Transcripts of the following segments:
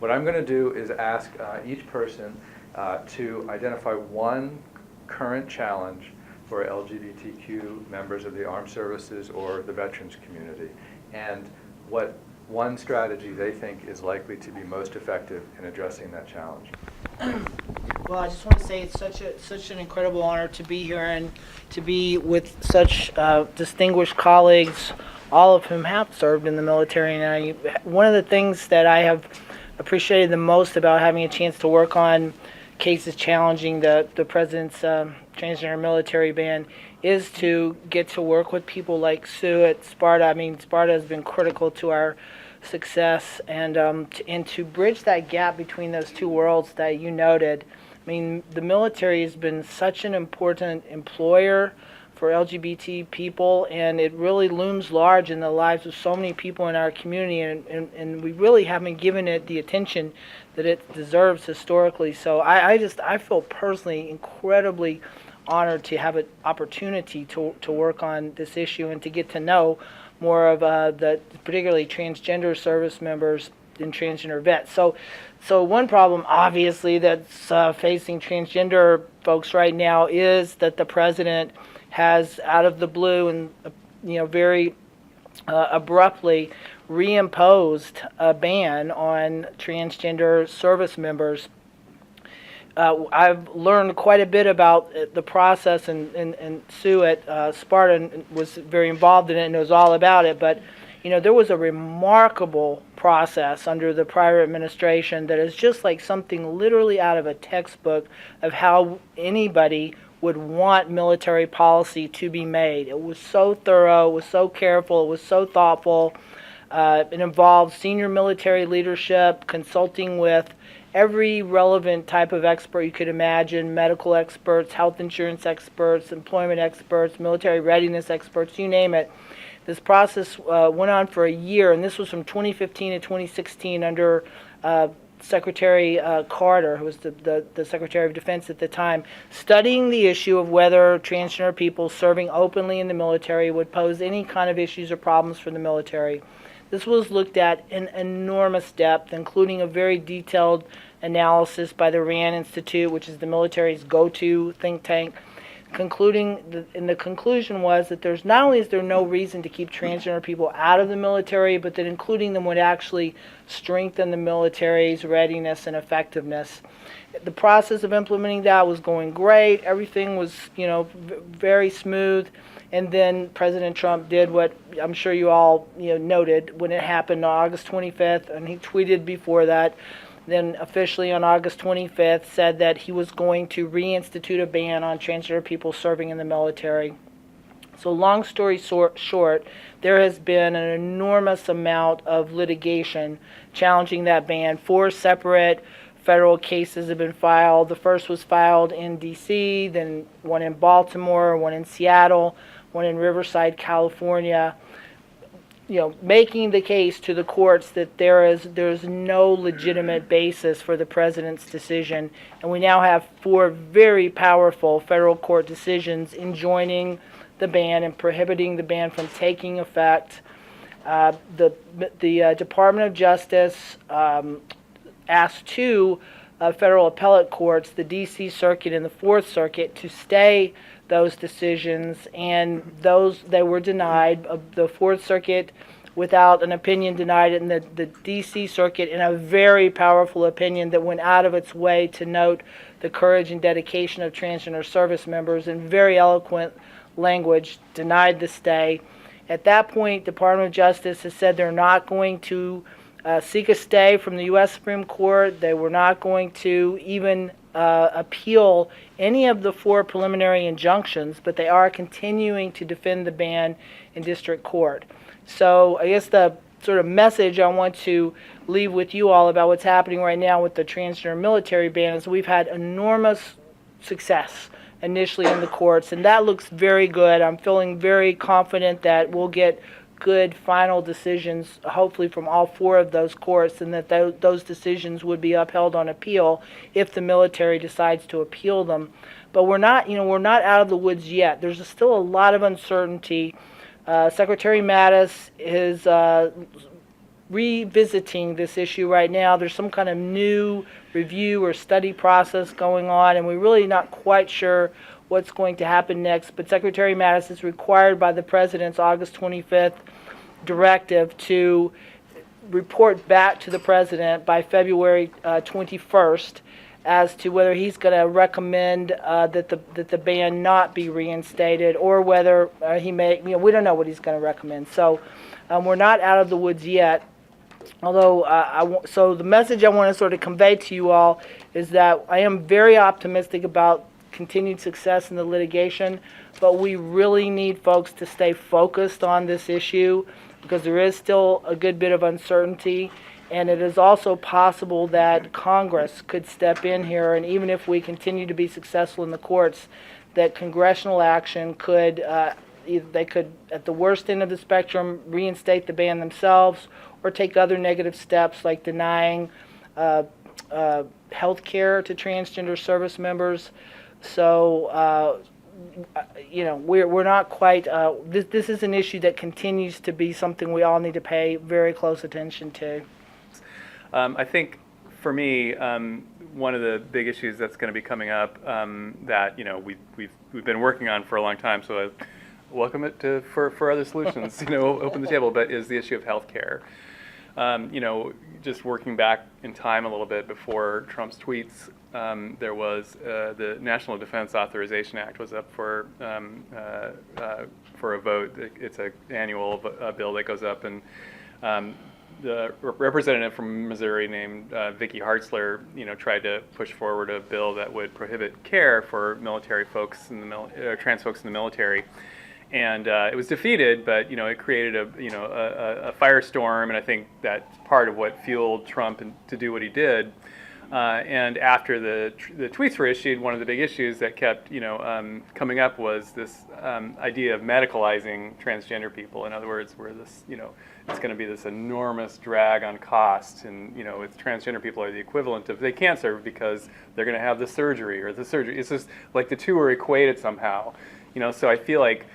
What I'm going to do is ask each person to identify one current challenge for LGBTQ members of the armed services or the veterans community, and what one strategy they think is likely to be most effective in addressing that challenge. Well, I just want to say it's such an incredible honor to be here and to be with such distinguished colleagues, all of whom have served in the military. And one of the things that I have appreciated the most about having a chance to work on cases challenging the president's transgender military ban is to get to work with people like Sue at Sparta. I mean, Sparta has been critical to our success, and to bridge that gap between those two worlds that you noted. I mean, the military has been such an important employer for LGBT people, and it really looms large in the lives of so many people in our community, and we really haven't given it the attention that it deserves historically. So I feel personally incredibly honored to have an opportunity to work on this issue and to get to know more of the particularly transgender service members and transgender vets. So one problem, obviously, that's facing transgender folks right now is that the president has, out of the blue and very abruptly, reimposed a ban on transgender service members. I've learned quite a bit about the process, and Sue at Sparta was very involved in it and knows all about it. But there was a remarkable process under the prior administration that is just like something literally out of a textbook of how anybody would want military policy to be made. It was so thorough, it was so careful, it was so thoughtful. It involved senior military leadership, consulting with every relevant type of expert you could imagine: medical experts, health insurance experts, employment experts, military readiness experts, you name it. This process went on for a year, and this was from 2015 to 2016 under Secretary Carter, who was the Secretary of Defense at the time, studying the issue of whether transgender people serving openly in the military would pose any kind of issues or problems for the military. This was looked at in enormous depth, including a very detailed analysis by the RAND Institute, which is the military's go-to think tank, and the conclusion was that there's not only is there no reason to keep transgender people out of the military, but that including them would actually strengthen the military's readiness and effectiveness. The process of implementing that was going great. Everything was, very smooth. And then President Trump did what I'm sure you all noted when it happened on August 25th, and he tweeted before that. Then officially on August 25th said that he was going to reinstitute a ban on transgender people serving in the military. So long story short, there has been an enormous amount of litigation challenging that ban. 4 separate federal cases have been filed. The first was filed in D.C., then one in Baltimore, one in Seattle, one in Riverside, California, making the case to the courts that there's no legitimate basis for the president's decision. And we now have 4 very powerful federal court decisions enjoining the ban and prohibiting the ban from taking effect. The Department of Justice asked 2 federal appellate courts, the D.C. Circuit and the 4th Circuit, to stay those decisions, and they were denied. The 4th Circuit, without an opinion, denied it, and the D.C. Circuit, in a very powerful opinion that went out of its way to note the courage and dedication of transgender service members in very eloquent language, denied the stay. At that point, Department of Justice has said they're not going to seek a stay from the U.S. Supreme Court. They were not going to even appeal any of the 4 preliminary injunctions, but they are continuing to defend the ban in district court. So I guess the sort of message I want to leave with you all about what's happening right now with the transgender military ban is we've had enormous success initially in the courts, and that looks very good. I'm feeling very confident that we'll get good final decisions, hopefully from all 4 of those courts, and that those decisions would be upheld on appeal if the military decides to appeal them. But we're not out of the woods yet. There's still a lot of uncertainty. Secretary Mattis is revisiting this issue right now. There's some kind of new review or study process going on, and we're really not quite sure what's going to happen next. But Secretary Mattis is required by the President's August 25th directive to report back to the President by February 21st as to whether he's going to recommend that the ban not be reinstated, or whether he may, we don't know what he's going to recommend. So we're not out of the woods yet. Although, so the message I want to sort of convey to you all is that I am very optimistic about continued success in the litigation, but we really need folks to stay focused on this issue, because there is still a good bit of uncertainty, and it is also possible that Congress could step in here, and even if we continue to be successful in the courts, that congressional action could, they could, at the worst end of the spectrum, reinstate the ban themselves, or take other negative steps like denying health care to transgender service members. So, we're not quite, this is an issue that continues to be something we all need to pay very close attention to. I think for me, one of the big issues that's going to be coming up that we've been working on for a long time, so I welcome it for other solutions, open the table, but is the issue of health care. Just working back in time a little bit before Trump's tweets, there was the National Defense Authorization Act was up for a vote. It's an annual bill that goes up, and the representative from Missouri named Vicky Hartzler, tried to push forward a bill that would prohibit care for military folks in the trans folks in the military. And it was defeated, but it created a firestorm, and I think that's part of what fueled Trump to do what he did. And after the tweets were issued, one of the big issues that kept coming up was this idea of medicalizing transgender people. In other words, where this it's going to be this enormous drag on cost, and it's transgender people are the equivalent of, they can't serve because they're going to have the surgery or the surgery. It's just like the two are equated somehow. So I feel like.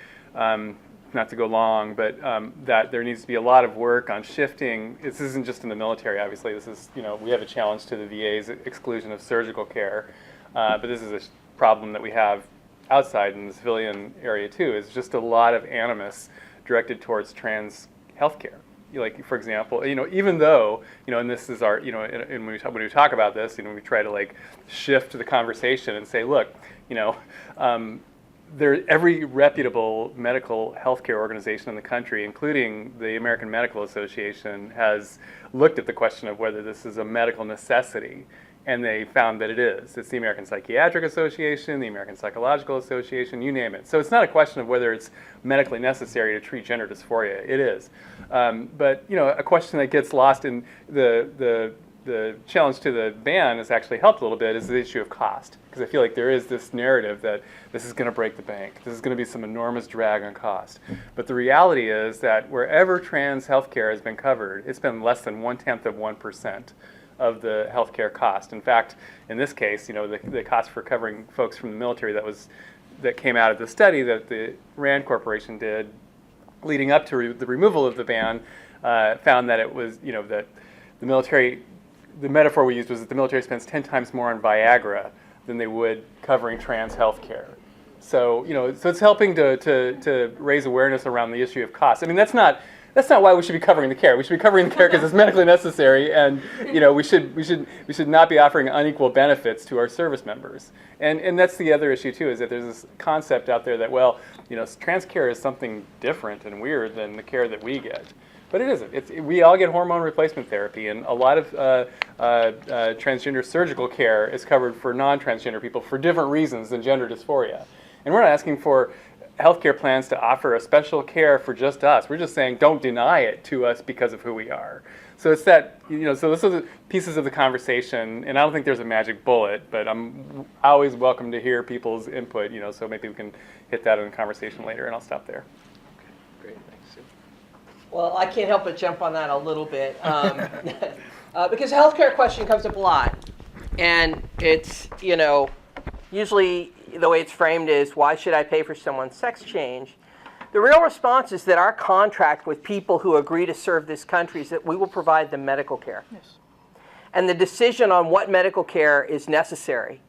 Not to go long, but that there needs to be a lot of work on shifting. This isn't just in the military, obviously. This is, we have a challenge to the VA's exclusion of surgical care, but this is a problem that we have outside in the civilian area too. Is just a lot of animus directed towards trans healthcare. Like, for example, even though, and this is our, and when we talk about this, we try to shift the conversation and say, look, every reputable medical healthcare organization in the country, including the American Medical Association, has looked at the question of whether this is a medical necessity, and they found that it is. It's the American Psychiatric Association, the American Psychological Association, you name it. So it's not a question of whether it's medically necessary to treat gender dysphoria. It is. But a question that gets lost in the challenge to the ban has actually helped a little bit is the issue of cost, because I feel like there is this narrative that this is going to break the bank. This is going to be some enormous drag on cost. But the reality is that wherever trans healthcare has been covered, it's been less than 0.1% of the healthcare cost. In fact, in this case, the cost for covering folks from the military that came out of the study that the RAND Corporation did leading up to the removal of the ban found that it was, that the military. The metaphor we used was that the military spends 10 times more on Viagra than they would covering trans health care. So, so it's helping to raise awareness around the issue of cost. I mean, that's not why we should be covering the care. We should be covering the care because it's medically necessary, and we should not be offering unequal benefits to our service members. And that's the other issue too, is that there's this concept out there that trans care is something different and weird than the care that we get. But it isn't. We all get hormone replacement therapy, and a lot of transgender surgical care is covered for non-transgender people for different reasons than gender dysphoria. And we're not asking for healthcare plans to offer a special care for just us. We're just saying don't deny it to us because of who we are. So it's that, so those are the pieces of the conversation, and I don't think there's a magic bullet, but I'm always welcome to hear people's input, so maybe we can hit that in the conversation later, and I'll stop there. Great, thanks. Well, I can't help but jump on that a little bit, because the healthcare question comes up a lot, and it's, usually the way it's framed is, why should I pay for someone's sex change? The real response is that our contract with people who agree to serve this country is that we will provide them medical care. Yes. And the decision on what medical care is necessary,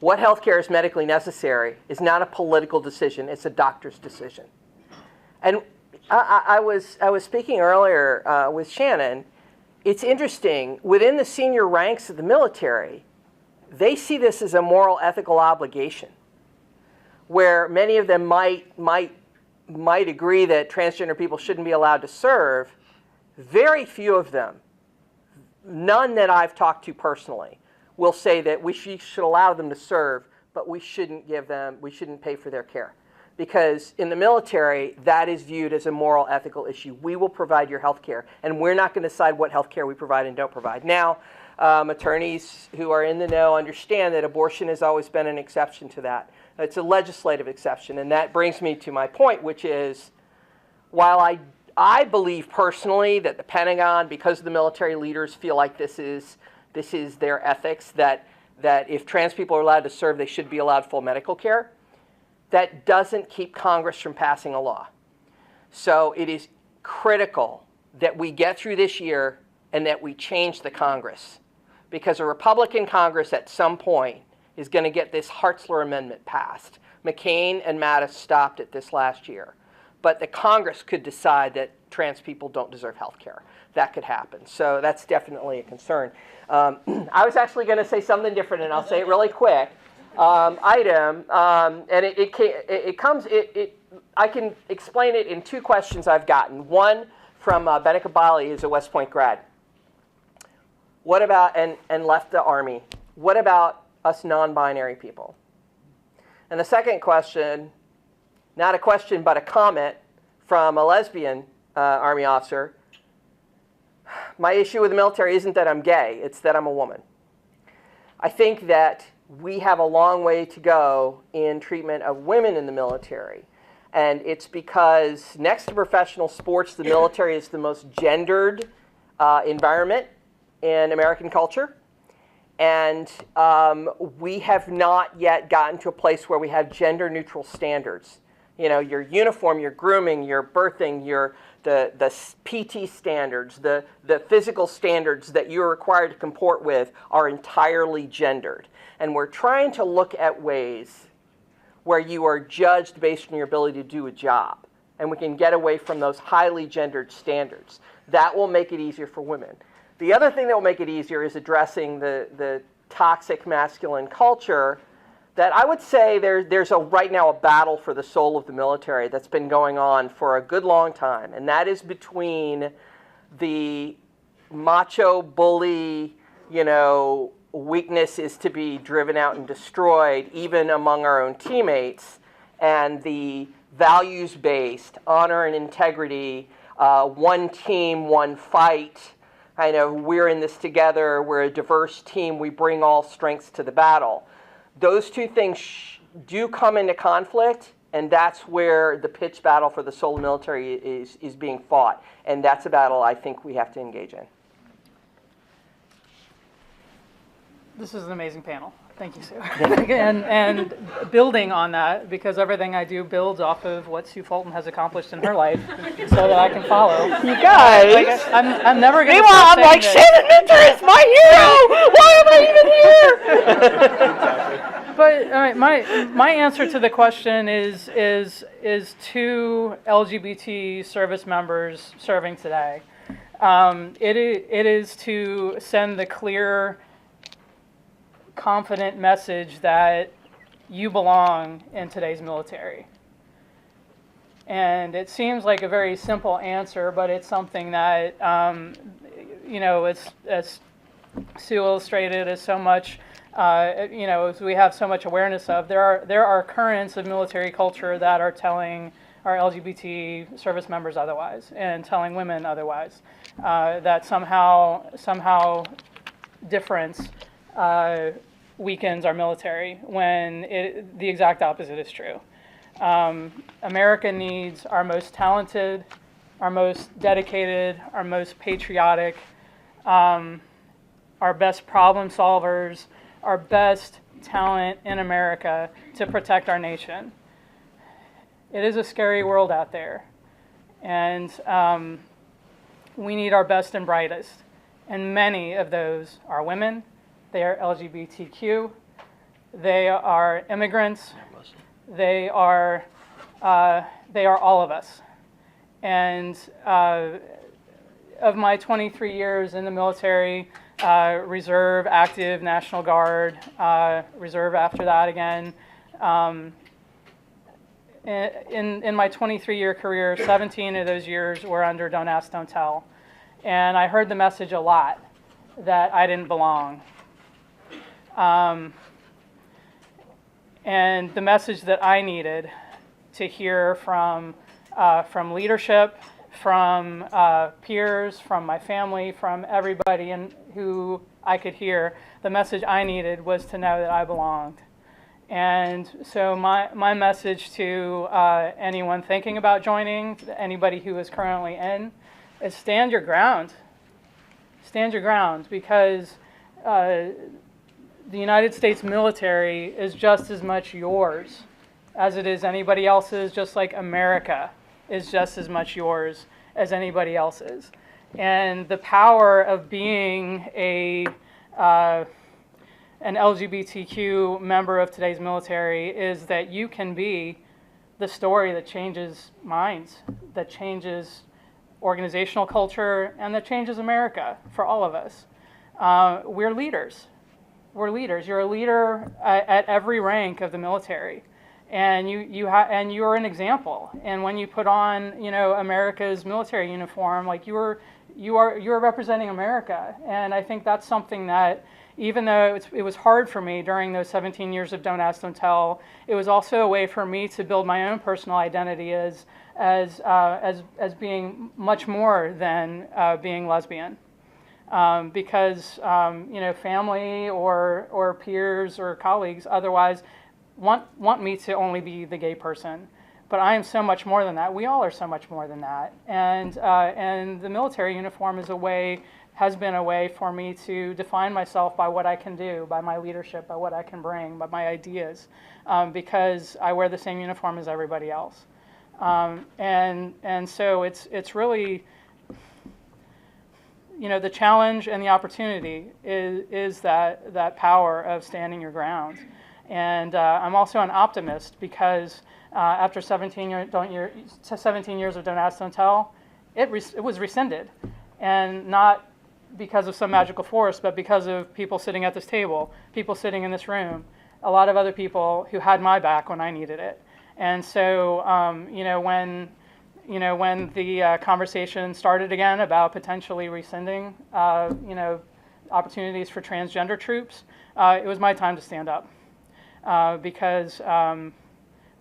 what health care is medically necessary, is not a political decision, it's a doctor's decision. And I was speaking earlier with Shannon. It's interesting, within the senior ranks of the military, they see this as a moral, ethical obligation, where many of them might agree that transgender people shouldn't be allowed to serve. Very few of them, none that I've talked to personally, will say that we should allow them to serve, but we shouldn't pay for their care. Because in the military, that is viewed as a moral, ethical issue. We will provide your health care, and we're not going to decide what health care we provide and don't provide. Now, attorneys who are in the know understand that abortion has always been an exception to that. It's a legislative exception, and that brings me to my point, which is, while I believe personally that the Pentagon, because the military leaders feel like this is their ethics, that if trans people are allowed to serve, they should be allowed full medical care, that doesn't keep Congress from passing a law. So it is critical that we get through this year and that we change the Congress, because a Republican Congress at some point is going to get this Hartzler Amendment passed. McCain and Mattis stopped it this last year. But the Congress could decide that trans people don't deserve health care. That could happen. So that's definitely a concern. I was actually going to say something different, and I'll say it really quick. And I can explain it in two questions I've gotten. One from Benica Bali, who's a West Point grad. What about, and left the Army, what about us non-binary people? And the second question, not a question but a comment from a lesbian Army officer. My issue with the military isn't that I'm gay, it's that I'm a woman. I think that we have a long way to go in treatment of women in the military. And it's because next to professional sports, the military is the most gendered environment in American culture. And we have not yet gotten to a place where we have gender neutral standards. You know, your uniform, your grooming, your birthing, the PT standards, the physical standards that you're required to comport with are entirely gendered. And we're trying to look at ways where you are judged based on your ability to do a job. And we can get away from those highly gendered standards. That will make it easier for women. The other thing that will make it easier is addressing the toxic masculine culture that I would say there's right now a battle for the soul of the military that's been going on for a good long time. And that is between the macho bully, weakness is to be driven out and destroyed, even among our own teammates, and the values-based honor and integrity, one team, one fight. I know we're in this together, we're a diverse team, we bring all strengths to the battle. Those two things do come into conflict, and that's where the pitched battle for the soul of the military is being fought. And that's a battle I think we have to engage in. This is an amazing panel. Thank you, Sue. and building on that, because everything I do builds off of what Sue Fulton has accomplished in her life, so that I can follow. You guys! I'm never going to. Meanwhile, I'm like, Shannon Minter is my hero! Why am I even here? But all right, my answer to the question is to LGBT service members serving today. It is to send the clear, confident message that you belong in today's military. And it seems like a very simple answer, but it's something that, it's, as Sue illustrated, is so much, as we have so much awareness of. There are currents of military culture that are telling our LGBT service members otherwise, and telling women otherwise, that somehow difference weakens our military, when the exact opposite is true. America needs our most talented, our most dedicated, our most patriotic, our best problem solvers, our best talent in America to protect our nation. It is a scary world out there. And we need our best and brightest. And many of those are women, they are LGBTQ, they are immigrants, they are all of us. And of my 23 years in the military, reserve, active, National Guard, reserve after that again, in my 23-year career, 17 of those years were under Don't Ask, Don't Tell. And I heard the message a lot that I didn't belong. And the message that I needed to hear from leadership, from peers, from my family, from everybody who I could hear, the message I needed was to know that I belonged. And so my message to anyone thinking about joining, anybody who is currently in, is stand your ground. Stand your ground, because the United States military is just as much yours as it is anybody else's, just like America is just as much yours as anybody else's. And the power of being an LGBTQ member of today's military is that you can be the story that changes minds, that changes organizational culture, and that changes America for all of us. We're leaders. We're leaders. You're a leader at every rank of the military, and you're an example. And when you put on, America's military uniform, like you're representing America. And I think that's something that, even though it was hard for me during those 17 years of Don't Ask, Don't Tell, it was also a way for me to build my own personal identity as being much more than being lesbian. Because family or peers or colleagues otherwise want me to only be the gay person, but I am so much more than that. We all are so much more than that, and the military uniform has been a way for me to define myself by what I can do, by my leadership, by what I can bring, by my ideas, because I wear the same uniform as everybody else, and so it's really. The challenge and the opportunity is that power of standing your ground. And I'm also an optimist, because after 17 years of Don't Ask, Don't Tell, it was rescinded. And not because of some magical force, but because of people sitting at this table, people sitting in this room, a lot of other people who had my back when I needed it. And so, when the conversation started again about potentially rescinding, opportunities for transgender troops, it was my time to stand up, because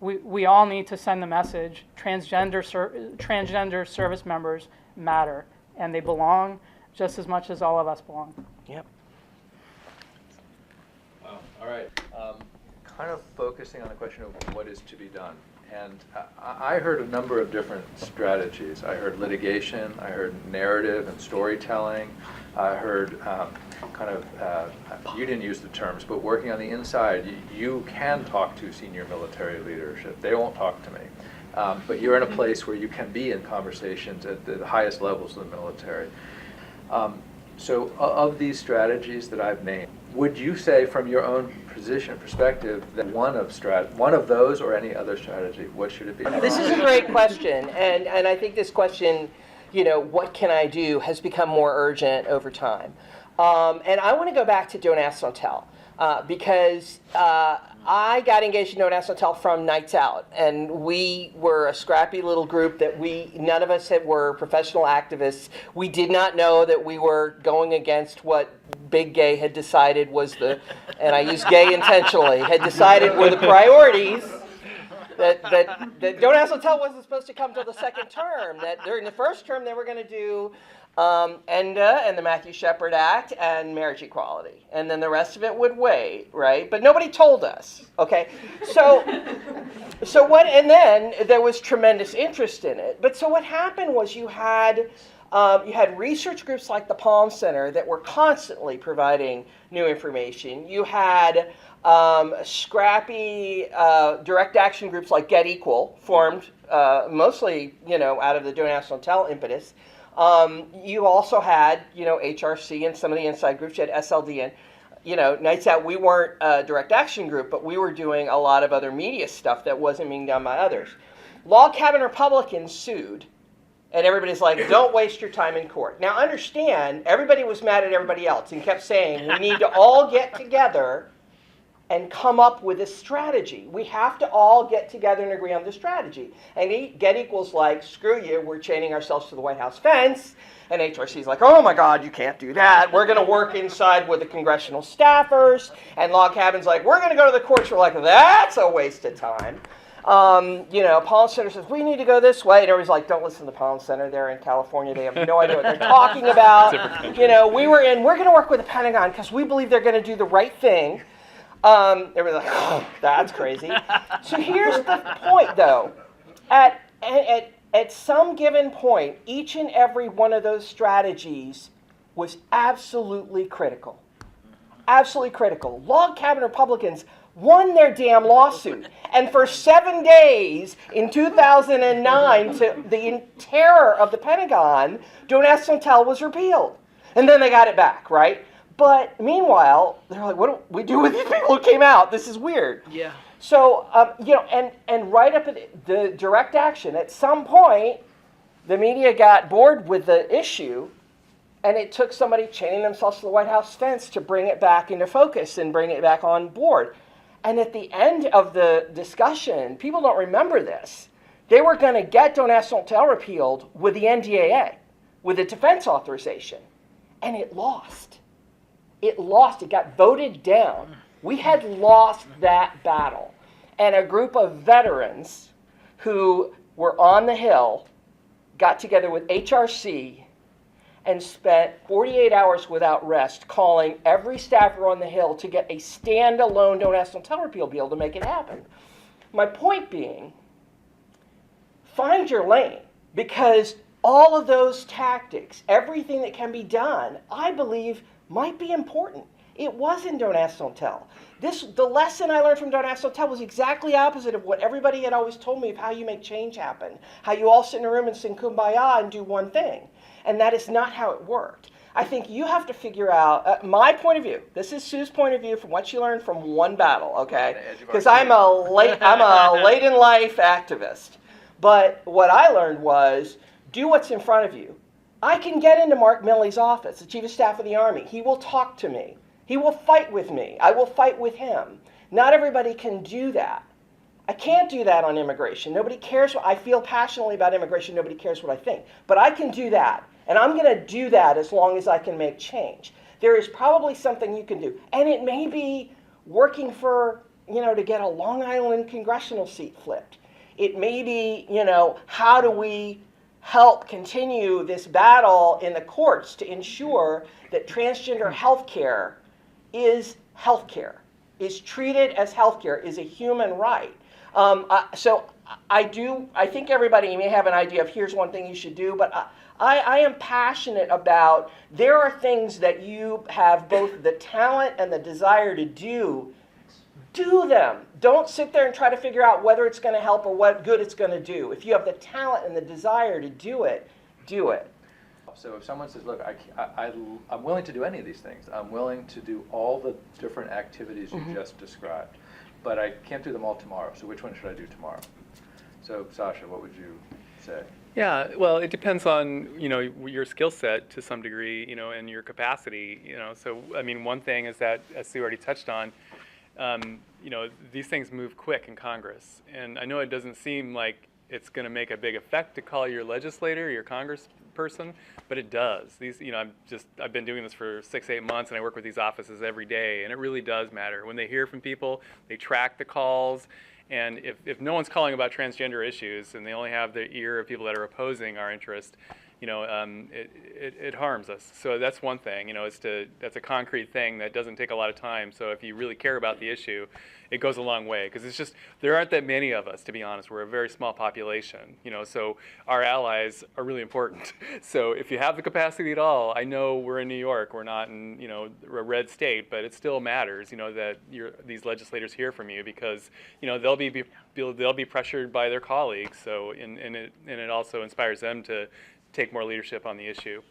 we all need to send the message: transgender service members matter, and they belong just as much as all of us belong. Yep. Wow. All right. Kind of focusing on the question of what is to be done. And I heard a number of different strategies. I heard litigation, I heard narrative and storytelling, I heard you didn't use the terms, but working on the inside. You can talk to senior military leadership. They won't talk to me. But you're in a place where you can be in conversations at the highest levels of the military. So of these strategies that I've named, would you say, from your own perspective, that one of those or any other strategy, what should it be? This is a great question, and I think this question, what can I do, has become more urgent over time. And I want to go back to Don't Ask, Don't Tell, because I got engaged in Don't Ask, Don't Tell from Nights Out, and we were a scrappy little group that none of us were professional activists. We did not know that we were going against what Big Gay had decided was and I use gay intentionally, had decided were the priorities. That Don't Ask, Don't Tell wasn't supposed to come till the second term. That during the first term they were going to do ENDA and the Matthew Shepard Act and marriage equality, and then the rest of it would wait, right? But nobody told us. Okay, so what? And then there was tremendous interest in it. But so what happened was you had You had research groups like the Palm Center that were constantly providing new information. You had scrappy direct action groups like Get Equal, formed mostly, out of the Don't Ask, Don't Tell impetus. You also had, HRC and some of the inside groups. You had SLD and, Nights Out. We weren't a direct action group, but we were doing a lot of other media stuff that wasn't being done by others. Log Cabin Republicans sued. And everybody's like, don't waste your time in court. Now understand, everybody was mad at everybody else and kept saying, we need to all get together and come up with a strategy. We have to all get together and agree on the strategy. And Get Equal's like, screw you, we're chaining ourselves to the White House fence. And HRC's like, oh my God, you can't do that. We're going to work inside with the congressional staffers. And Log Cabin's like, we're going to go to the courts. We're like, that's a waste of time. Palm Center says, we need to go this way. And everybody's like, don't listen to Palm Center. They're in California. They have no idea what they're talking about. We're going to work with the Pentagon because we believe they're going to do the right thing. Everybody's like, oh, that's crazy. So here's the point, though. At some given point, each and every one of those strategies was absolutely critical. Absolutely critical. Log Cabin Republicans won their damn lawsuit. And for 7 days in 2009, to the terror of the Pentagon, Don't Ask, Don't Tell was repealed. And then they got it back, right? But meanwhile, they're like, what do we do with these people who came out? This is weird. Yeah. So, and right up at the direct action, at some point, the media got bored with the issue, and it took somebody chaining themselves to the White House fence to bring it back into focus and bring it back on board. And at the end of the discussion, people don't remember this, they were going to get Don't Ask, Don't Tell repealed with the NDAA, with the defense authorization. And it lost. It lost. It got voted down. We had lost that battle. And a group of veterans who were on the Hill got together with HRC and spent 48 hours without rest calling every staffer on the Hill to get a standalone Don't Ask, Don't Tell repeal bill to make it happen. My point being, find your lane, because all of those tactics, everything that can be done, I believe might be important. It wasn't Don't Ask, Don't Tell. The lesson I learned from Don't Ask, Don't Tell was exactly opposite of what everybody had always told me of how you make change happen, how you all sit in a room and sing Kumbaya and do one thing. And that is not how it worked. I think you have to figure out, my point of view, this is Sue's point of view from what she learned from one battle, okay? Because I'm a late in life activist. But what I learned was, do what's in front of you. I can get into Mark Milley's office, the Chief of Staff of the Army. He will talk to me. He will fight with me. I will fight with him. Not everybody can do that. I can't do that on immigration. Nobody cares what I feel passionately about immigration. Nobody cares what I think. But I can do that. And I'm going to do that as long as I can make change. There is probably something you can do. And it may be working for, to get a Long Island congressional seat flipped. It may be, how do we help continue this battle in the courts to ensure that transgender health care is healthcare, is treated as healthcare, is a human right. So I think everybody may have an idea of here's one thing you should do, but I am passionate about there are things that you have both the talent and the desire to do. Do them. Don't sit there and try to figure out whether it's going to help or what good it's going to do. If you have the talent and the desire to do it, do it. So if someone says, look, I'm willing to do any of these things. I'm willing to do all the different activities you just described, but I can't do them all tomorrow. So which one should I do tomorrow? So Sasha, what would you say? Yeah, well, it depends on, your skill set to some degree, and your capacity, So, I mean, one thing is that, as Sue already touched on, these things move quick in Congress. And I know it doesn't seem like it's going to make a big effect to call your legislator, your congressperson, but it does. These, I've been doing this for 6-8 months, and I work with these offices every day, and it really does matter. When they hear from people, they track the calls, and if no one's calling about transgender issues, and they only have the ear of people that are opposing our interest, it harms us. So that's one thing, that's a concrete thing that doesn't take a lot of time. So if you really care about the issue, it goes a long way, because it's just, there aren't that many of us, to be honest. We're a very small population, so our allies are really important. So if you have the capacity at all, I know we're in New York, we're not in, a red state, but it still matters, that these legislators hear from you, because, they'll be pressured by their colleagues. So, and it also inspires them to take more leadership on the issue.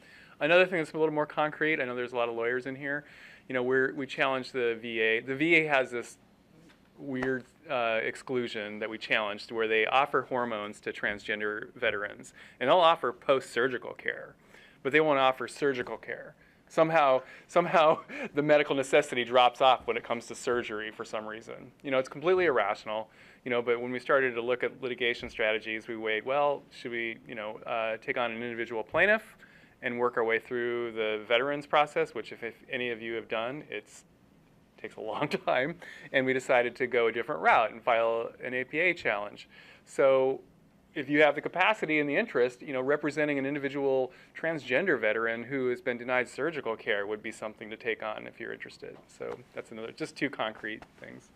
Another thing that's a little more concrete, I know there's a lot of lawyers in here, we challenge the VA. The VA has this weird exclusion that we challenged, where they offer hormones to transgender veterans, and they'll offer post-surgical care, but they won't offer surgical care. Somehow the medical necessity drops off when it comes to surgery for some reason. It's completely irrational, but when we started to look at litigation strategies, we weighed, well, should we, take on an individual plaintiff and work our way through the veterans process, which if any of you have done, takes a long time, and we decided to go a different route and file an APA challenge. So if you have the capacity and the interest, representing an individual transgender veteran who has been denied surgical care would be something to take on if you're interested. So that's just two concrete things.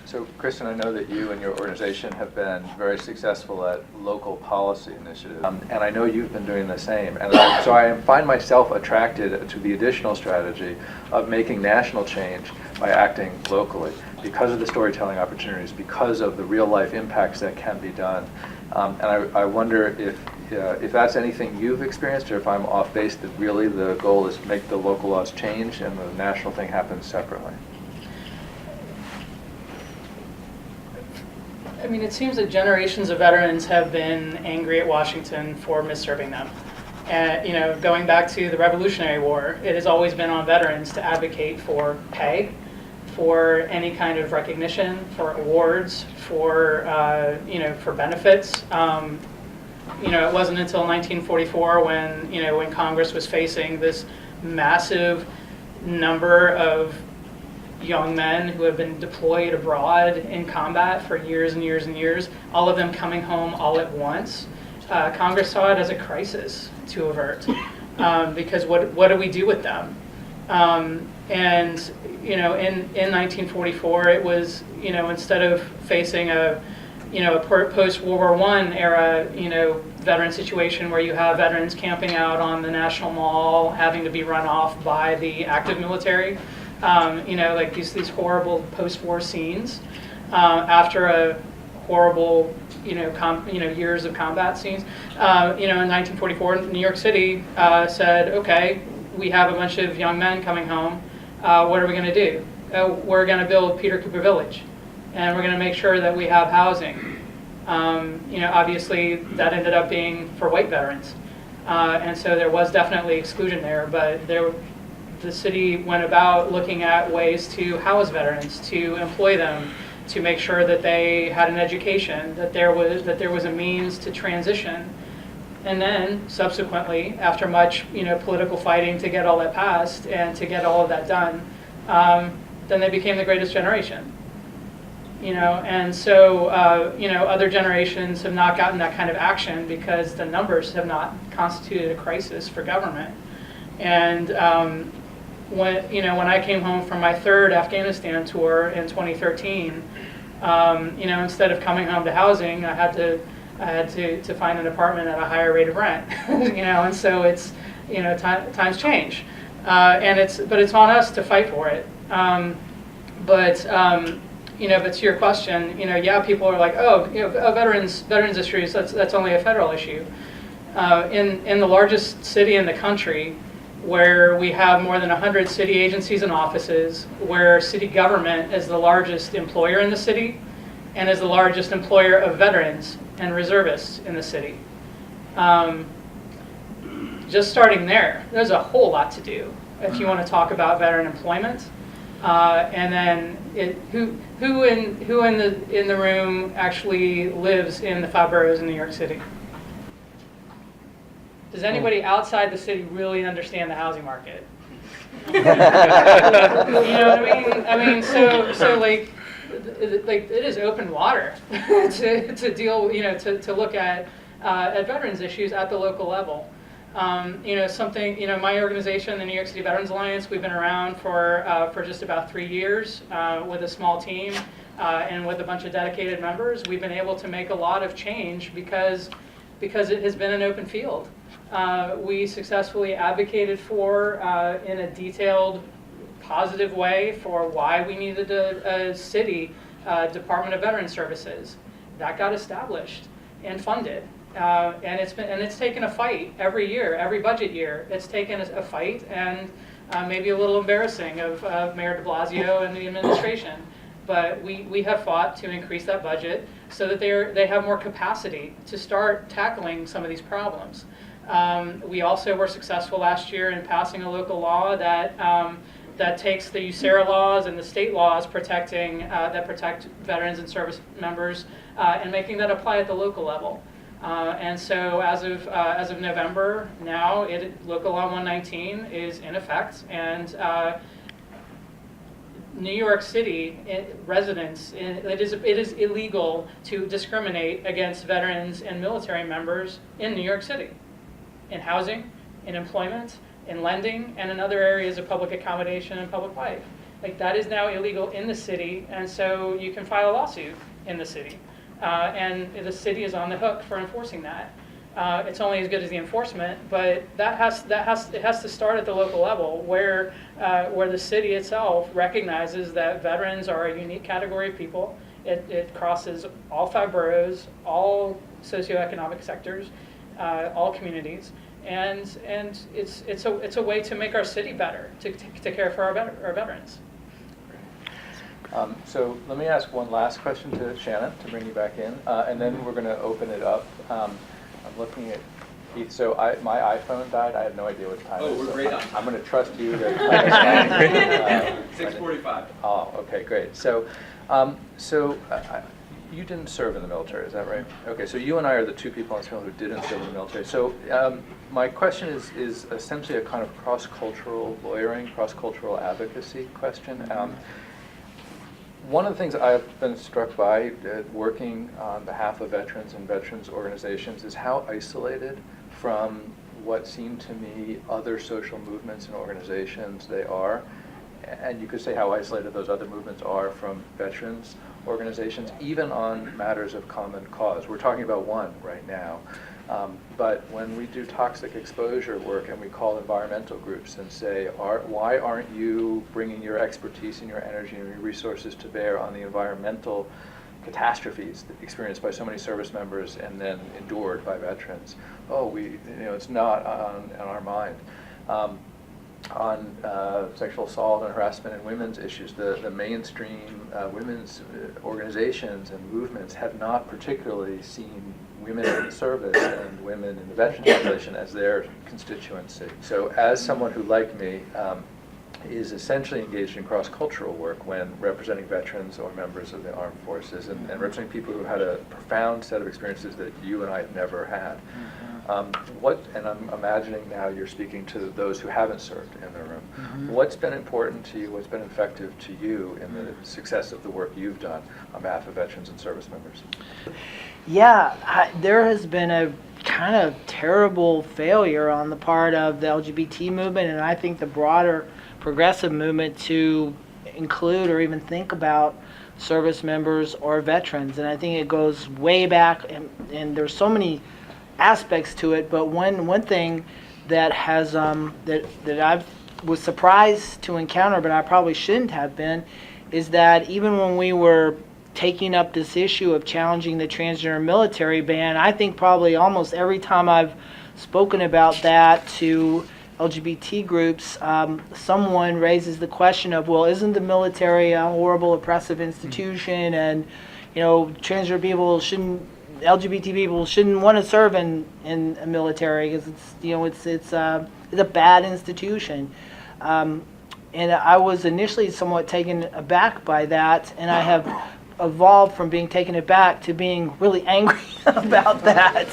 So, Kristen, I know that you and your organization have been very successful at local policy initiatives, and I know you've been doing the same. And so I find myself attracted to the additional strategy of making national change by acting locally, because of the storytelling opportunities, because of the real-life impacts that can be done. And I wonder if that's anything you've experienced, or if I'm off base, that really the goal is to make the local laws change and the national thing happens separately. I mean, it seems that generations of veterans have been angry at Washington for misserving them. And, going back to the Revolutionary War, it has always been on veterans to advocate for pay, for any kind of recognition, for awards, for benefits. It wasn't until 1944 when Congress was facing this massive number of young men who have been deployed abroad in combat for years and years and years, all of them coming home all at once. Congress saw it as a crisis to avert, because what do we do with them? In 1944, it was, instead of facing a post-World War I era, veteran situation where you have veterans camping out on the National Mall, having to be run off by the active military, like these horrible post-war scenes after a horrible, years of combat scenes. In 1944, New York City said, okay, we have a bunch of young men coming home. What are we going to do? We're going to build Peter Cooper Village, and we're going to make sure that we have housing. Obviously, that ended up being for white veterans, and so there was definitely exclusion there. But the city went about looking at ways to house veterans, to employ them, to make sure that they had an education, that there was a means to transition. And then subsequently, after much political fighting to get all that passed and to get all of that done, then they became the greatest generation. And so other generations have not gotten that kind of action because the numbers have not constituted a crisis for government. And when I came home from my third Afghanistan tour in 2013, instead of coming home to housing, I had to find an apartment at a higher rate of rent. And so it's times change, but it's on us to fight for it. But to your question, people are like, veterans issues, that's only a federal issue. In the largest city in the country, where we have more than 100 city agencies and offices, where city government is the largest employer in the city and is the largest employer of veterans and reservists in the city. Just starting there's a whole lot to do if you want to talk about veteran employment. And then who in the room actually lives in the 5 boroughs in New York City? Does anybody outside the city really understand the housing market? You know what I mean? I mean, so it is open water to deal, to look at at veterans issues at the local level. My organization, the New York City Veterans Alliance, we've been around for just about 3 years with a small team and with a bunch of dedicated members. We've been able to make a lot of change because it has been an open field. We successfully advocated for, in a detailed, positive way, for why we needed a city Department of Veterans Services. That got established and funded. And it's taken a fight every year, every budget year. It's taken a fight, and maybe a little embarrassing of Mayor de Blasio and the administration. But we have fought to increase that budget so that they have more capacity to start tackling some of these problems. We also were successful last year in passing a local law that takes the USERRA laws and the state laws that protect veterans and service members and making that apply at the local level. And so as of November now, Local Law 119 is in effect, and New York City residents, it is illegal to discriminate against veterans and military members in New York City, in housing, in employment, in lending, and in other areas of public accommodation and public life. Like, that is now illegal in the city, and so you can file a lawsuit in the city. And the city is on the hook for enforcing that. It's only as good as the enforcement, but it has to start at the local level, where the city itself recognizes that veterans are a unique category of people. It crosses all 5 boroughs, all socioeconomic sectors, all communities, and it's a way to make our city better, to care for our veterans. So let me ask one last question to Shannon to bring you back in, and then we're going to open it up. I'm looking at Keith. So my iPhone died. I have no idea what time it is. We're So great on time. I'm going to trust you to understand. 6:45. Oh, okay, great. So, you didn't serve in the military, is that right? Okay, so you and I are the 2 people on this panel who didn't serve in the military. So my question is essentially a kind of cross-cultural lawyering, cross-cultural advocacy question. One of the things I've been struck by working on behalf of veterans and veterans organizations is how isolated from what seem to me other social movements and organizations they are. And you could say how isolated those other movements are from veterans organizations, even on matters of common cause. We're talking about one right now. But when we do toxic exposure work and we call environmental groups and say, why aren't you bringing your expertise and your energy and your resources to bear on the environmental catastrophes experienced by so many service members and then endured by veterans? It's not on our mind. On sexual assault and harassment and women's issues, the mainstream women's organizations and movements have not particularly seen women in the service and women in the veteran population as their constituency. So as someone who, like me, is essentially engaged in cross-cultural work when representing veterans or members of the armed forces and representing people who had a profound set of experiences that you and I have never had. And I'm imagining now you're speaking to those who haven't served in the room. What's been important to you, what's been effective to you in the success of the work you've done on behalf of veterans and service members? Yeah, there has been a kind of terrible failure on the part of the LGBT movement, and I think the broader progressive movement, to include or even think about service members or veterans. And I think it goes way back, and there's so many aspects to it, but one thing that has that I was surprised to encounter, but I probably shouldn't have been, is that even when we were taking up this issue of challenging the transgender military ban, I think probably almost every time I've spoken about that to LGBT groups, someone raises the question of, well, isn't the military a horrible, oppressive institution, and transgender people LGBT people shouldn't want to serve in a military because it's a bad institution. And I was initially somewhat taken aback by that, and I have evolved from being taken aback to being really angry about that.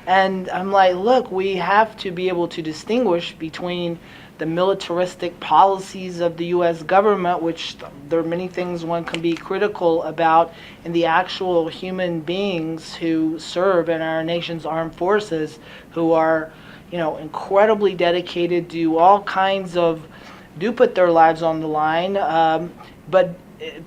And I'm like, look, we have to be able to distinguish between the militaristic policies of the U.S. government, which there are many things one can be critical about, and the actual human beings who serve in our nation's armed forces, who are, incredibly dedicated, do put their lives on the line, but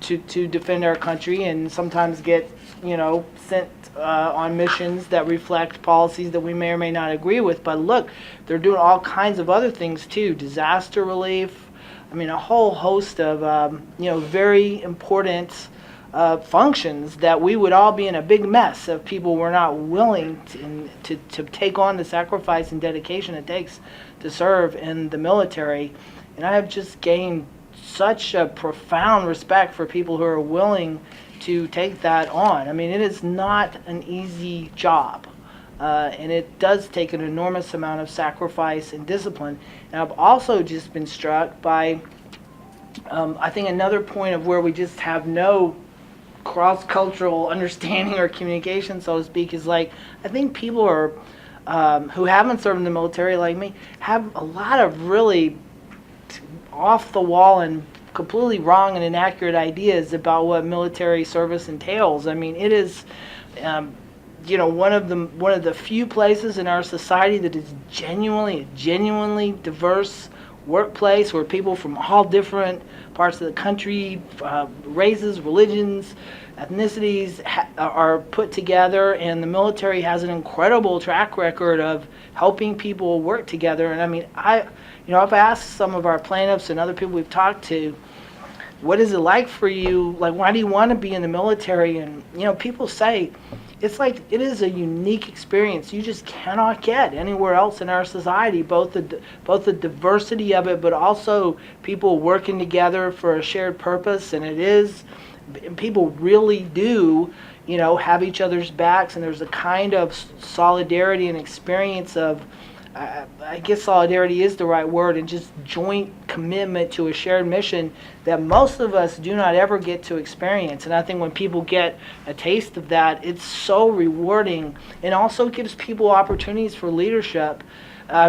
to defend our country, and sometimes get, sent on missions that reflect policies that we may or may not agree with. But look, they're doing all kinds of other things too, disaster relief, a whole host of, very important functions that we would all be in a big mess if people were not willing to take on the sacrifice and dedication it takes to serve in the military. And I have just gained such a profound respect for people who are willing to take that on. It is not an easy job, and it does take an enormous amount of sacrifice and discipline. And I've also just been struck by, I think another point of where we just have no cross-cultural understanding or communication, so to speak, is I think people are, who haven't served in the military like me, have a lot of really off the wall and completely wrong and inaccurate ideas about what military service entails. It is, one of the few places in our society that is genuinely diverse workplace, where people from all different parts of the country, races, religions, ethnicities are put together, and the military has an incredible track record of helping people work together. And I've asked some of our plaintiffs and other people we've talked to, what is it like for you? Why do you want to be in the military? And, people say it is a unique experience you just cannot get anywhere else in our society, both the diversity of it, but also people working together for a shared purpose. And people really do, have each other's backs, and there's a kind of solidarity and experience of, I guess solidarity is the right word, and just joint commitment to a shared mission that most of us do not ever get to experience. And I think when people get a taste of that, it's so rewarding, and also gives people opportunities for leadership.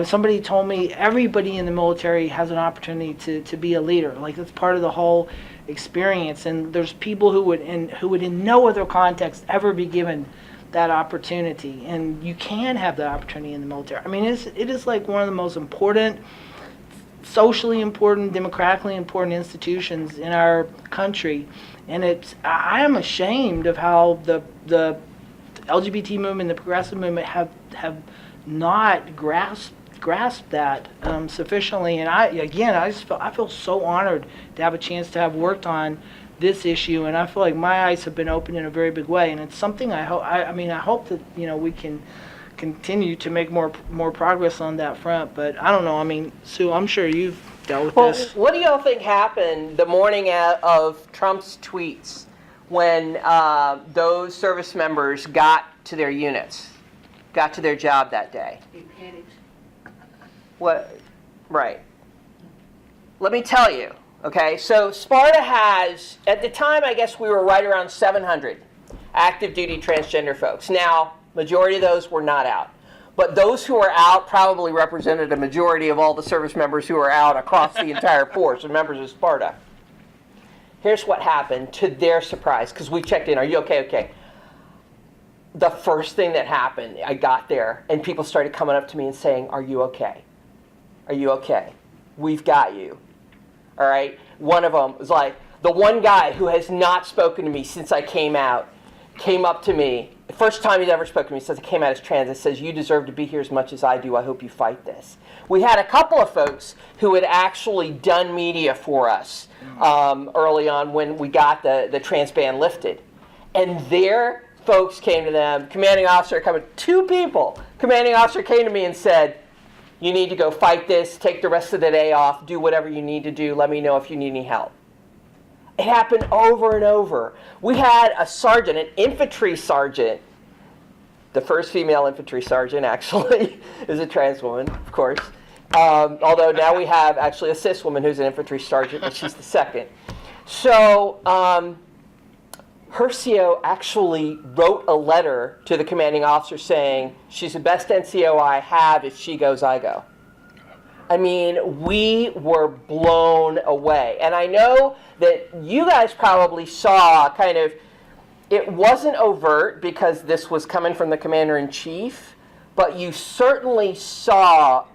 Somebody told me everybody in the military has an opportunity to be a leader. That's part of the whole experience. And there's people who would in no other context ever be given that opportunity, and you can have that opportunity in the military. It is one of the most important, socially important, democratically important institutions in our country. And I am ashamed of how the LGBT movement, the progressive movement have not grasped that sufficiently. And I feel so honored to have a chance to have worked on this issue, and I feel like my eyes have been opened in a very big way, and it's something I hope that we can continue to make more progress on that front. But I don't know. Sue, I'm sure you've dealt with this. What do y'all think happened the morning of Trump's tweets when those service members got to their units, got to their job that day? They panicked. What? Right. Let me tell you. Okay, so Sparta has, at the time, I guess we were right around 700 active duty transgender folks. Now, majority of those were not out. But those who were out probably represented a majority of all the service members who were out across the entire force and members of Sparta. Here's what happened to their surprise, because we checked in. Are you okay? Okay. The first thing that happened, I got there, and people started coming up to me and saying, "Are you okay? Are you okay? We've got you." All right? One of them was the one guy who has not spoken to me since I came out, came up to me. The first time he's ever spoken to me since I came out as trans, and says, "You deserve to be here as much as I do. I hope you fight this." We had a couple of folks who had actually done media for us early on when we got the trans ban lifted. And their folks came to them, commanding officer two people, commanding officer came to me and said, "You need to go fight this, take the rest of the day off, do whatever you need to do, let me know if you need any help." It happened over and over. We had a sergeant, an infantry sergeant, the first female infantry sergeant actually is a trans woman, of course. Although now we have actually a cis woman who's an infantry sergeant, but she's the second. So her CO actually wrote a letter to the commanding officer saying, "She's the best NCO I have. If she goes, I go." I mean, we were blown away. And I know that you guys probably saw kind of, it wasn't overt because this was coming from the commander-in-chief, but you certainly saw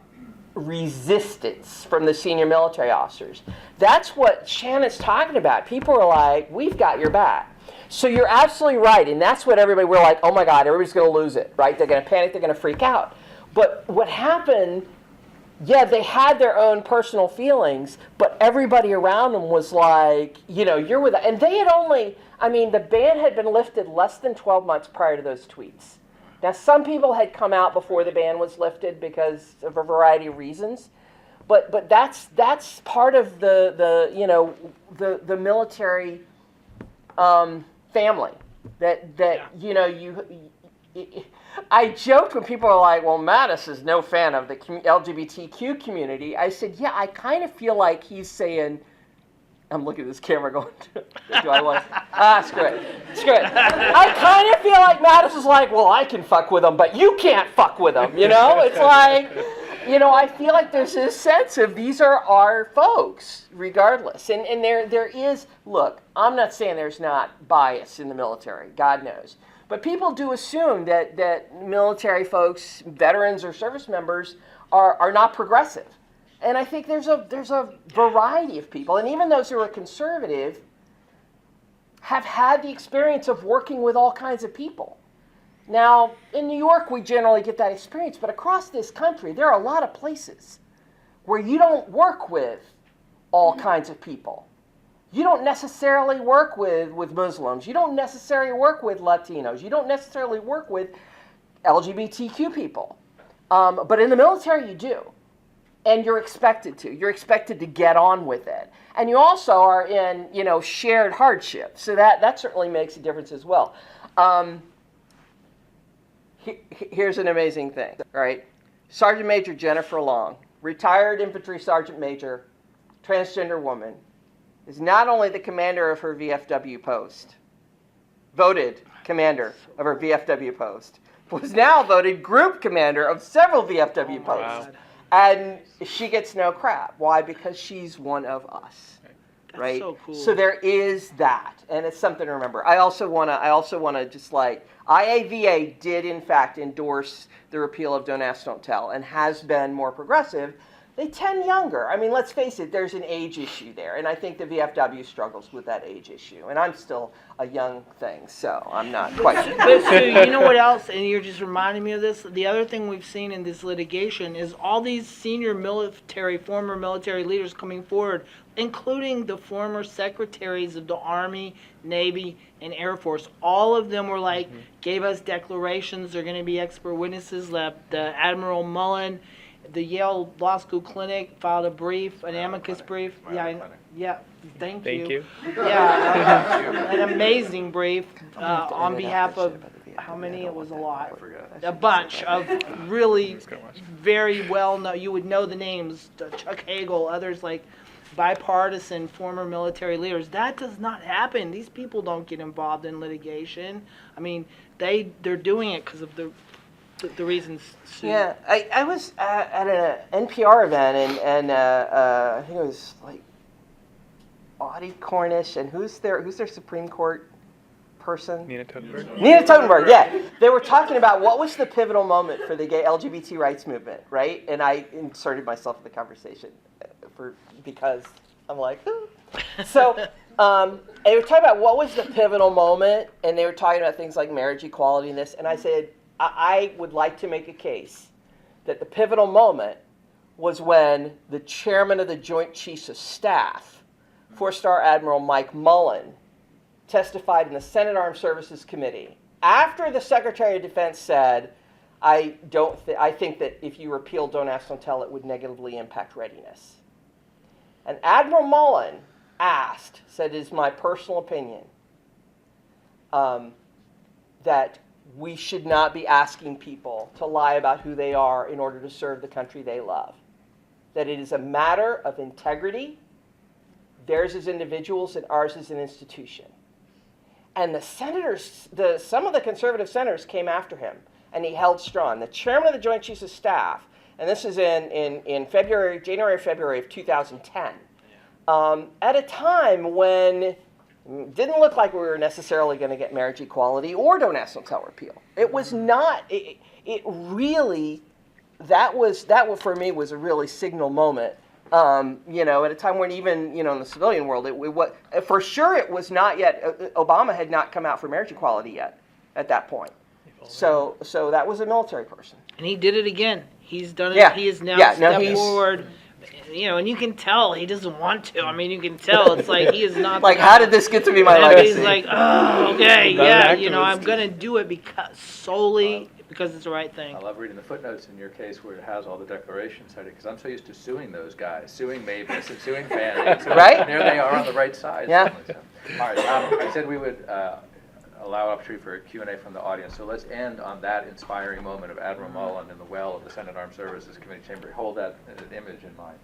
resistance from the senior military officers. That's what Shannon's talking about. People are like, we've got your back. So you're absolutely right, and that's what everybody, we're like, oh my God, everybody's going to lose it, right? They're going to panic, they're going to freak out. But what happened, yeah, they had their own personal feelings, but everybody around them was like, you know, you're with it. And they had only, I mean, the ban had been lifted less than 12 months prior to those tweets. Now, some people had come out before the ban was lifted because of a variety of reasons, but that's part of the you know, the military family that you know, I joked when people are like, well, Mattis is no fan of the LGBTQ community. I said, yeah, I kind of feel like he's saying, I'm looking at this camera going, do I want to? Screw it. Screw it. I kind of feel like Mattis is like, well, I can fuck with them, but you can't fuck with them, you know? It's like, you know, I feel like there's this sense of these are our folks, regardless. And there is, look, I'm not saying there's not bias in the military, God knows. But people do assume that military folks, veterans or service members, are not progressive. And I think there's a variety of people, and even those who are conservative have had the experience of working with all kinds of people. Now, in New York, we generally get that experience, but across this country, there are a lot of places where you don't work with all kinds of people. You don't necessarily work with Muslims. You don't necessarily work with Latinos. You don't necessarily work with LGBTQ people. But in the military, you do. And you're expected to. You're expected to get on with it. And you also are in, you know, shared hardship. So that certainly makes a difference as well. Here's an amazing thing, right? Sergeant Major Jennifer Long, retired infantry sergeant major, transgender woman, is not only the commander of her VFW post, voted commander of her VFW post, was now voted group commander of several VFW posts. Wow. And she gets no crap. Why? Because she's one of us, right? so cool. So there is that, and it's something to remember. I also want to just like, IAVA did in fact endorse the repeal of Don't Ask, Don't Tell, and has been more progressive. They tend younger. I mean, let's face it, there's an age issue there, and I think the VFW struggles with that age issue. And I'm still a young thing, so I'm not quite. But Sue, you know what else? And you're just reminding me of this. The other thing we've seen in this litigation is all these senior former military leaders coming forward, including the former secretaries of the Army, Navy, and Air Force. All of them were like, gave us declarations. They're going to be expert witnesses. The Admiral Mullen. The Yale Law School Clinic filed a brief, an amicus brief. Yeah, thank you. Yeah, an amazing brief on behalf of, how many? It was a lot. A bunch of really very well known, you would know the names, Chuck Hagel, others like bipartisan former military leaders. That does not happen. These people don't get involved in litigation. I mean, they're doing it because of the reasons. Yeah, I was at an NPR event, and I think it was like Audie Cornish, and who's their Supreme Court person? Nina Totenberg. Nina Totenberg, yeah. They were talking about what was the pivotal moment for the gay LGBT rights movement, right? And I inserted myself in the conversation because I'm like, ooh. So they were talking about what was the pivotal moment, and they were talking about things like marriage equality and this, and I said, I would like to make a case that the pivotal moment was when the chairman of the Joint Chiefs of Staff, Four-Star Admiral Mike Mullen, testified in the Senate Armed Services Committee after the Secretary of Defense said, I think that if you repeal Don't Ask, Don't Tell, it would negatively impact readiness. And Admiral Mullen said, it is my personal opinion, that we should not be asking people to lie about who they are in order to serve the country they love. That it is a matter of integrity, theirs as individuals and ours as an institution. And the senators, some of the conservative senators came after him, and he held strong. The chairman of the Joint Chiefs of Staff and this is in January or February of 2010, at a time when it didn't look like we were necessarily going to get marriage equality or don't ask, don't tell repeal. It was not. It really, that for me was a really signal moment. At a time when even, in the civilian world, for sure it was not yet, Obama had not come out for marriage equality yet at that point. So that was a military person. And he did it again. He's done it. Yeah. He has now Yeah, no, stepped he's- forward. And you can tell he doesn't want to. I mean, you can tell. It's like he is not. Like, how did this get to be my And legacy? he's like, oh, okay, Not an yeah. I'm activist. gonna do it solely because it's the right thing. I love reading the footnotes in your case where it has all the declarations cited, because I'm so used to suing those guys, suing Mavis and suing Fannie. And Right? There they are on the right side. Yeah. So. All right, I said we would allow opportunity for a Q&A from the audience, so let's end on that inspiring moment of Admiral Mullen in the well of the Senate Armed Services Committee chamber. Hold that image in mind.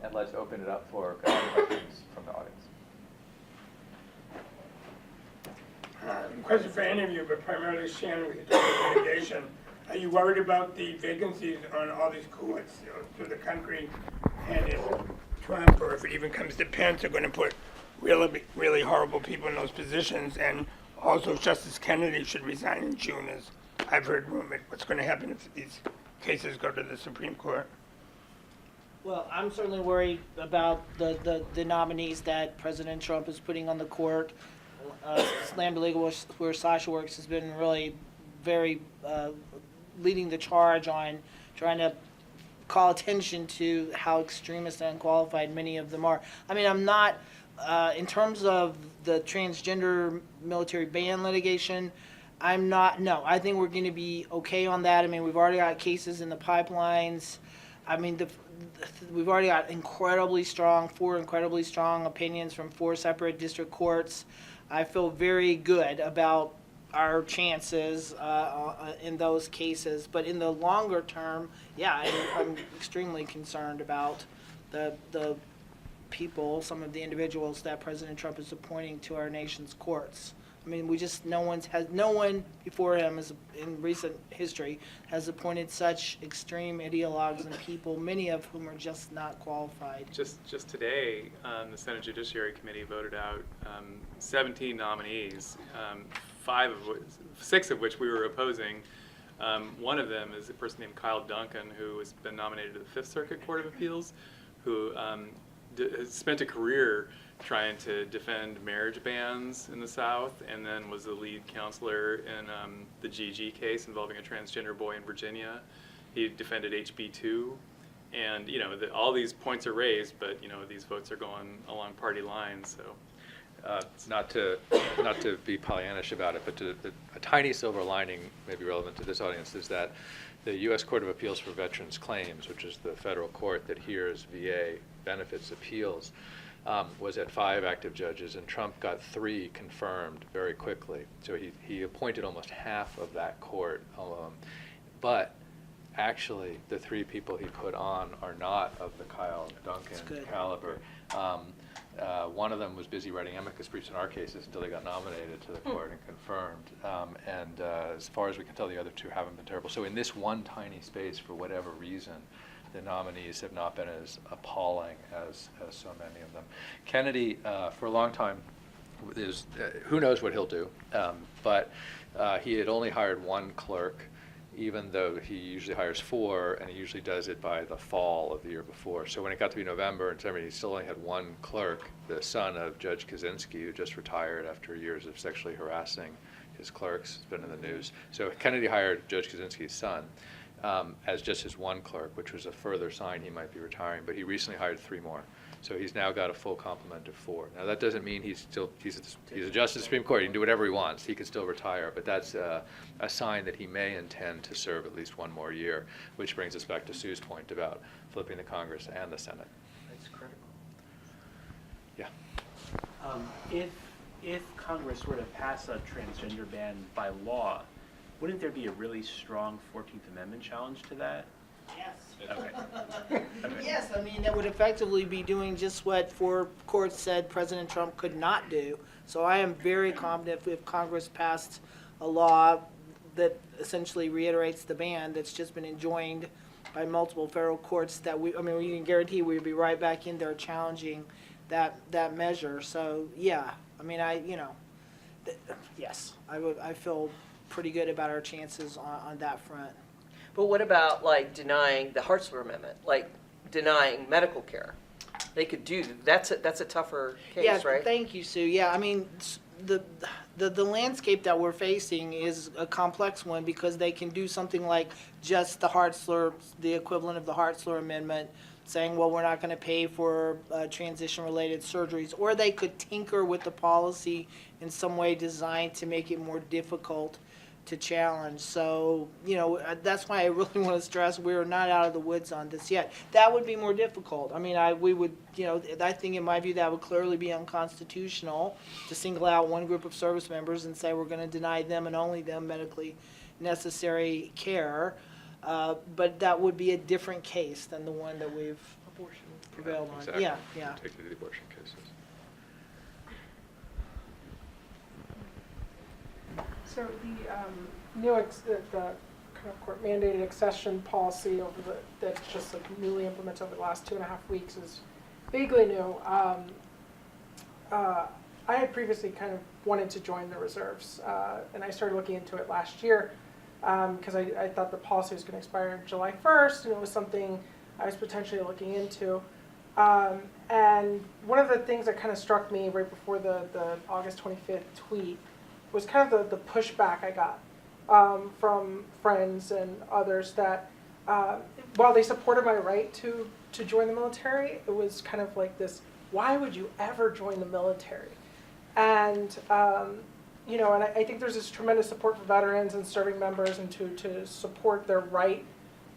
And let's open it up for questions from the audience. Question for any of you, but primarily Shannon, with the litigation. Are you worried about the vacancies on all these courts through the country? And if Trump, or if it even comes to Pence, are going to put really, really horrible people in those positions? And also Justice Kennedy should resign in June, as I've heard rumored. What's going to happen if these cases go to the Supreme Court? Well, I'm certainly worried about the nominees that President Trump is putting on the court. Slam Legal, where Sasha works, has been really very leading the charge on trying to call attention to how extremist and unqualified many of them are. I mean, I'm not, in terms of the transgender military ban litigation, I'm not, no, I think we're going to be okay on that. I mean, we've already got cases in the pipelines. I mean, we've already got four incredibly strong opinions from 4 separate district courts. I feel very good about our chances in those cases. But in the longer term, yeah, I'm extremely concerned about the people, some of the individuals that President Trump is appointing to our nation's courts. I mean, no one before him in recent history has appointed such extreme ideologues and people, many of whom are just not qualified. Just today, the Senate Judiciary Committee voted out 17 nominees, 6 of which we were opposing. One of them is a person named Kyle Duncan, who has been nominated to the Fifth Circuit Court of Appeals, who has spent a career trying to defend marriage bans in the South, and then was the lead counselor in the GG case involving a transgender boy in Virginia. He defended HB2, and all these points are raised, but these votes are going along party lines. So, Not to be Pollyannish about it, but a tiny silver lining, maybe relevant to this audience, is that the U.S. Court of Appeals for Veterans Claims, which is the federal court that hears VA benefits appeals, was at 5 active judges, and Trump got 3 confirmed very quickly. So he appointed almost half of that court. But actually, the 3 people he put on are not of the Kyle Duncan caliber. One of them was busy writing amicus briefs in our cases until they got nominated to the court and confirmed. And as far as we can tell, the other 2 haven't been terrible. So in this one tiny space, for whatever reason, the nominees have not been as appalling as so many of them. Kennedy, for a long time, who knows what he'll do, but he had only hired 1 clerk, even though he usually hires 4, and he usually does it by the fall of the year before. So when it got to be November and December, he still only had 1 clerk, the son of Judge Kaczynski, who just retired after years of sexually harassing his clerks. It's been in the news. So Kennedy hired Judge Kaczynski's son as just his 1 clerk, which was a further sign he might be retiring. But he recently hired 3 more. So he's now got a full complement of 4. Now that doesn't mean he's a justice of the Supreme Court. He can do whatever he wants. He could still retire. But that's a sign that he may intend to serve at least 1 more year, which brings us back to Sue's point about flipping the Congress and the Senate. That's critical. Yeah. If Congress were to pass a transgender ban by law, wouldn't there be a really strong 14th Amendment challenge to that? Yes. Okay. Yes, I mean, that would effectively be doing just what 4 courts said President Trump could not do. So I am very confident if Congress passed a law that essentially reiterates the ban that's just been enjoined by multiple federal courts that we can guarantee we'd be right back in there challenging that measure. So yeah, I mean, yes, I feel pretty good about our chances on that front. But what about like denying the Hartzler Amendment, like denying medical care? They could do that's a tougher case, Yeah, right? thank you, Sue. Yeah, I mean, the landscape that we're facing is a complex one because they can do something like just the equivalent of the Hartzler Amendment, saying, well, we're not going to pay for transition-related surgeries, or they could tinker with the policy in some way designed to make it more difficult to challenge. So, that's why I really want to stress we're not out of the woods on this yet. That would be more difficult. I mean, I think in my view that would clearly be unconstitutional to single out one group of service members and say we're going to deny them and only them medically necessary care. But that would be a different case than the one that we've prevailed on. Exactly. Yeah. Take the abortion cases. So the the kind of court mandated accession policy that's just like newly implemented over the last 2.5 weeks is vaguely new. I had previously kind of wanted to join the reserves, and I started looking into it last year because I thought the policy was going to expire July 1st, and it was something I was potentially looking into. And one of the things that kind of struck me right before the August 25th tweet was kind of the pushback I got from friends and others that while they supported my right to join the military, it was kind of like this, why would you ever join the military? And, and I think there's this tremendous support for veterans and serving members and to support their right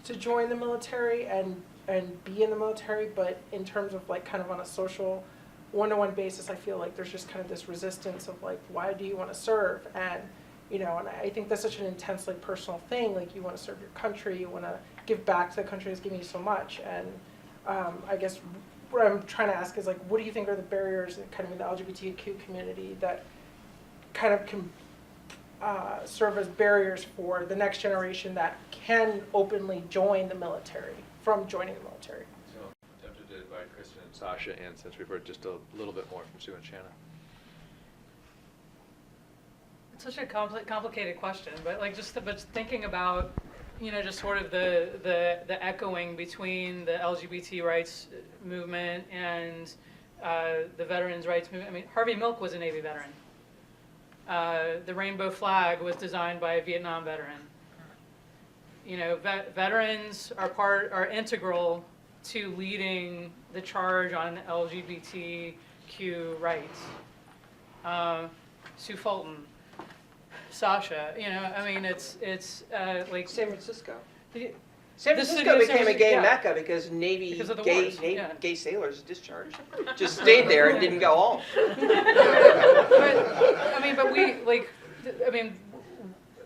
to join the military and be in the military, but in terms of like kind of on a social one-to-one basis, I feel like there's just kind of this resistance of like, why do you want to serve? And, and I think that's such an intensely personal thing. Like, you want to serve your country, you want to give back to the country that's giving you so much. And I guess what I'm trying to ask is like, what do you think are the barriers kind of in the LGBTQ community that kind of can serve as barriers for the next generation that can openly join the military from joining the military? Attempted to invite Kristen and Sasha in, since we've heard just a little bit more from Sue and Shanna. It's such a complicated question, but but thinking about, just sort of the echoing between the LGBT rights movement and the veterans' rights movement. I mean, Harvey Milk was a Navy veteran. The rainbow flag was designed by a Vietnam veteran. Veterans are integral to leading the charge on LGBTQ rights. Sue Fulton, Sasha, it's like San Francisco. the- San the city Francisco of San became a Francisco, gay yeah. mecca because Because of the wars, yeah. gay sailors discharged, just stayed there and didn't go home.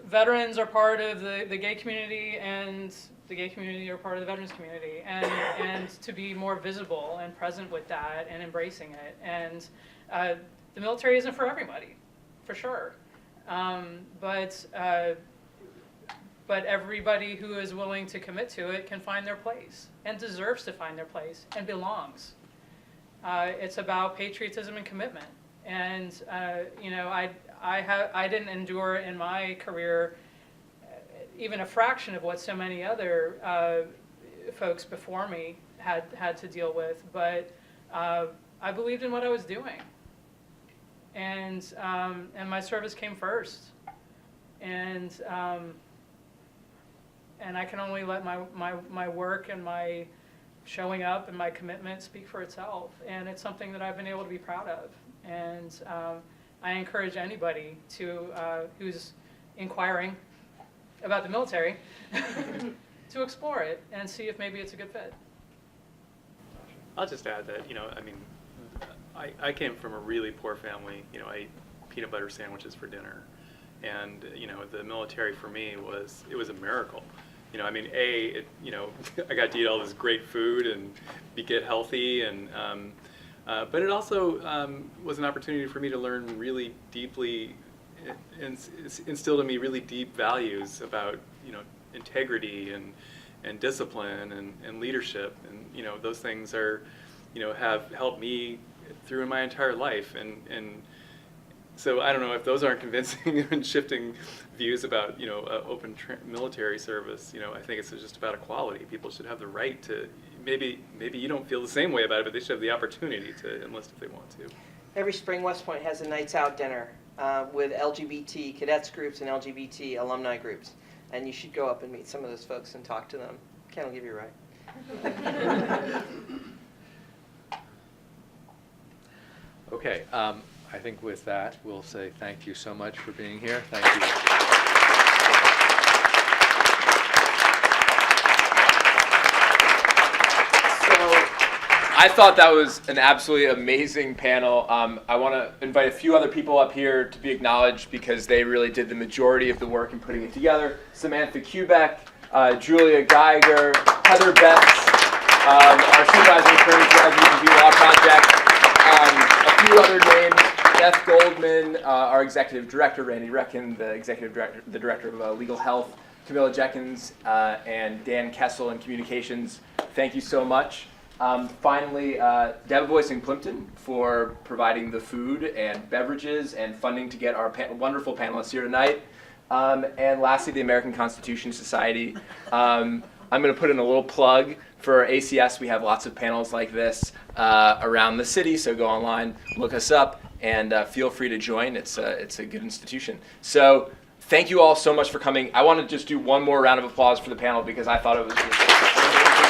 Veterans are part of the gay community, and the gay community are part of the veterans community, and to be more visible and present with that and embracing it. And the military isn't for everybody, for sure. But everybody who is willing to commit to it can find their place and deserves to find their place and belongs. It's about patriotism and commitment. And I didn't endure in my career even a fraction of what so many other folks before me had to deal with. But I believed in what I was doing, and my service came first. And I can only let my work and my showing up and my commitment speak for itself. And it's something that I've been able to be proud of. And I encourage anybody who's inquiring about the military to explore it and see if maybe it's a good fit. I'll just add that, I came from a really poor family. I ate peanut butter sandwiches for dinner. And, the military for me was a miracle. I got to eat all this great food and get healthy, and but it also was an opportunity for me to learn really deeply, and instilled in me really deep values about integrity and discipline and leadership, and those things are have helped me through my entire life, and so I don't know if those aren't convincing and shifting views about open military service. I think it's just about equality. People should have the right to. Maybe you don't feel the same way about it, but they should have the opportunity to enlist if they want to. Every spring, West Point has a nights out dinner with LGBT cadets groups and LGBT alumni groups, and you should go up and meet some of those folks and talk to them. Ken will give you a ride. Okay, I think with that, we'll say thank you so much for being here. Thank you. I thought that was an absolutely amazing panel. I want to invite a few other people up here to be acknowledged because they really did the majority of the work in putting it together. Samantha Kubek, Julia Geiger, Heather Betts, our supervising attorney for LGBT Law Project, a few other names, Beth Goldman, our executive director, Randy Reckon, the director of Legal Health, Camilla Jenkins, and Dan Kessel in communications. Thank you so much. Finally, Deb Boyce and Plimpton for providing the food and beverages and funding to get our wonderful panelists here tonight. And lastly, the American Constitution Society. I'm going to put in a little plug for ACS. We have lots of panels like this around the city, so go online, look us up, and feel free to join. It's a good institution. So thank you all so much for coming. I want to just do one more round of applause for the panel because I thought it was just amazing.